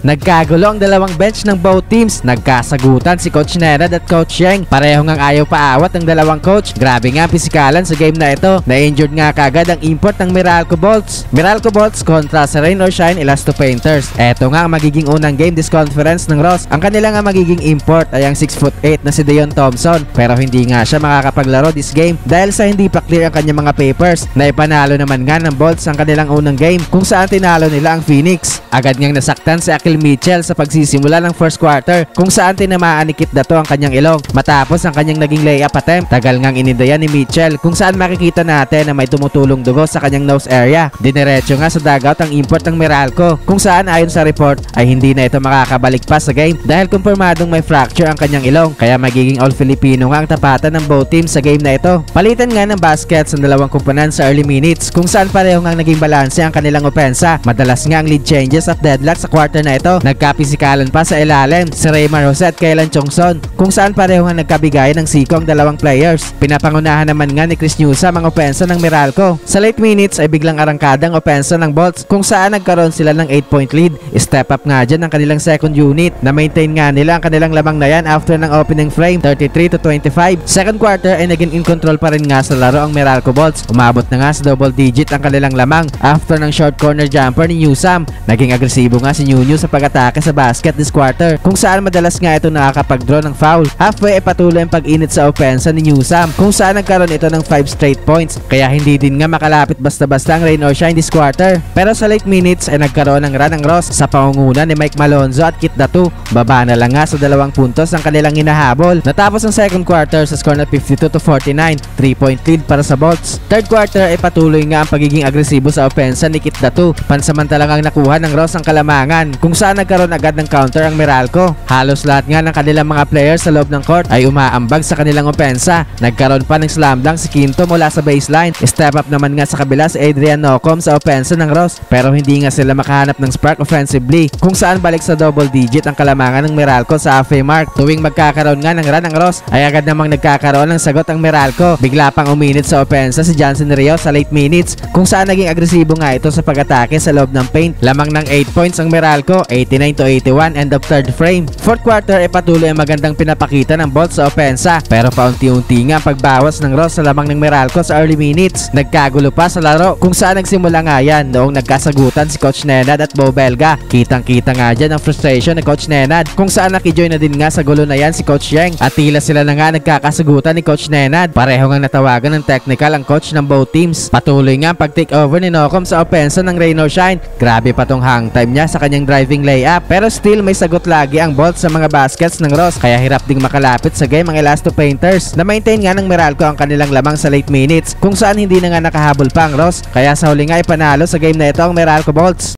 Nagkagulo ang dalawang bench ng both teams. Nagkasagutan si Coach Nenad at Coach Yeng. Pareho ngang ayaw paawat ng dalawang coach. Grabe nga pisikalan sa game na ito. Na-injured nga kagad ang import ng Meralco Bolts. Meralco Bolts kontra sa Rain or Shine Elasto Painters. Eto nga ang magiging unang game this conference ng Ross. Ang kanila nga magiging import ay ang 6'8" na si Deon Thompson. Pero hindi nga siya makakapaglaro this game dahil sa hindi pa clear ang kanyang mga papers. Naipanalo naman nga ng Bolts ang kanilang unang game kung saan tinalo nila ang Phoenix. Agad ngang nasaktan si Akil Mitchell sa pagsisimula ng first quarter kung saan tinamaan ni Kit Dato ang kanyang ilong matapos ang kanyang naging layup attempt. Tagal ngang inindayan ni Mitchell kung saan makikita natin na may tumutulong dugo sa kanyang nose area. Dinerecho nga sa dugout ang import ng Meralco kung saan ayon sa report ay hindi na ito makakabalik pa sa game dahil kumpirmadong may fracture ang kanyang ilong, kaya magiging all Filipino nga ang tapatan ng both teams sa game na ito. Palitan nga ng baskets ang dalawang kumpunan sa early minutes kung saan pareho nga naging balanse ang kanilang opensa. Madalas nga ang lead changes at deadlock sa quarter na ito. Nagkapisikalan pa sa ilalim si Raymar Jose at Kailan Chongson kung saan pareho nga nagkabigayan ng siko ang dalawang players. Pinapangunahan naman nga ni Chris Newsam ang opensa ng Meralco. Sa late minutes ay biglang arangkada ang opensa ng Bolts kung saan nagkaroon sila ng 8-point lead. Step up nga dyan ang kanilang second unit na maintain nga nila ang kanilang lamang na yan after ng opening frame 33-25. Second quarter ay naging in control pa rin nga sa laro ang Meralco Bolts. Umabot na nga sa double digit ang kanilang lamang after ng short corner jumper ni Newsam. Naging agresibo nga si Nunyo sa pag-atake sa basket this quarter kung saan madalas nga ito nakakapag-draw ng foul. Halfway ay patuloy ang pag-init sa opensa ni Newsam kung saan nagkaroon ito ng 5 straight points, kaya hindi din nga makalapit basta-basta ang Rain or Shine this quarter. Pero sa late minutes ay nagkaroon ng run ng Ross sa pangunguna ni Mike Malonzo at Kit Dato. Baba na lang nga sa 2 puntos ang kanilang hinahabol. Natapos ang second quarter sa score na 52-49, 3-point lead para sa Bolts. Third quarter ay patuloy nga ang pagiging agresibo sa opensa ni Kit Dato. Pansamantalang ang nakuha ng Ross ang kalamangan kung saan nagkaroon agad ng counter ang Meralco. Halos lahat nga ng kanilang mga players sa loob ng court ay umaambag sa kanilang opensa. Nagkaroon pa ng slam dunk si Quinto mula sa baseline. Step up naman nga sa kabila si Adrian Nocom sa opensa ng Ross, pero hindi nga sila makahanap ng spark offensively kung saan balik sa double digit ang kalamangan ng Meralco sa halfway mark. Tuwing magkakaroon nga ng run ng Ross ay agad namang nagkakaroon ng sagot ang Meralco. Bigla pang uminit sa opensa si Johnson Rio sa late minutes kung saan naging agresibo nga ito sa pag-atake sa loob ng paint. Lamang ng 8 points ang Meralco, 89-81 end of third frame. Fourth quarter ay patuloy ang magandang pinapakita ng Bolts sa opensa, pero paunti-unti nga ang pagbawas ng Ross sa lamang ng Meralco sa early minutes. Nagkagulo pa sa laro kung saan nagsimula nga yan noong nagkasagutan si Coach Nenad at Bo Belga. Kitang-kita nga dyan ang frustration ni Coach Nenad kung saan nakijoin na din nga sa gulo na yan si Coach Yeng at tila sila na nga nagkakasagutan ni Coach Nenad. Pareho nga natawagan ng technical ang coach ng both teams. Patuloy nga ang pag-take over ni Nocom sa opensa ng Rain or Shine. Grabe pa tong hang time niya sa kanyang driving layup, pero still may sagot lagi ang Bolts sa mga baskets ng Ross, kaya hirap ding makalapit sa game ang Elasto Painters. Na-maintain nga ng Meralco ang kanilang lamang sa late minutes kung saan hindi na nga nakahabol pa ang Ross, kaya sa huli nga ipanalo sa game na ito ang Meralco Bolts.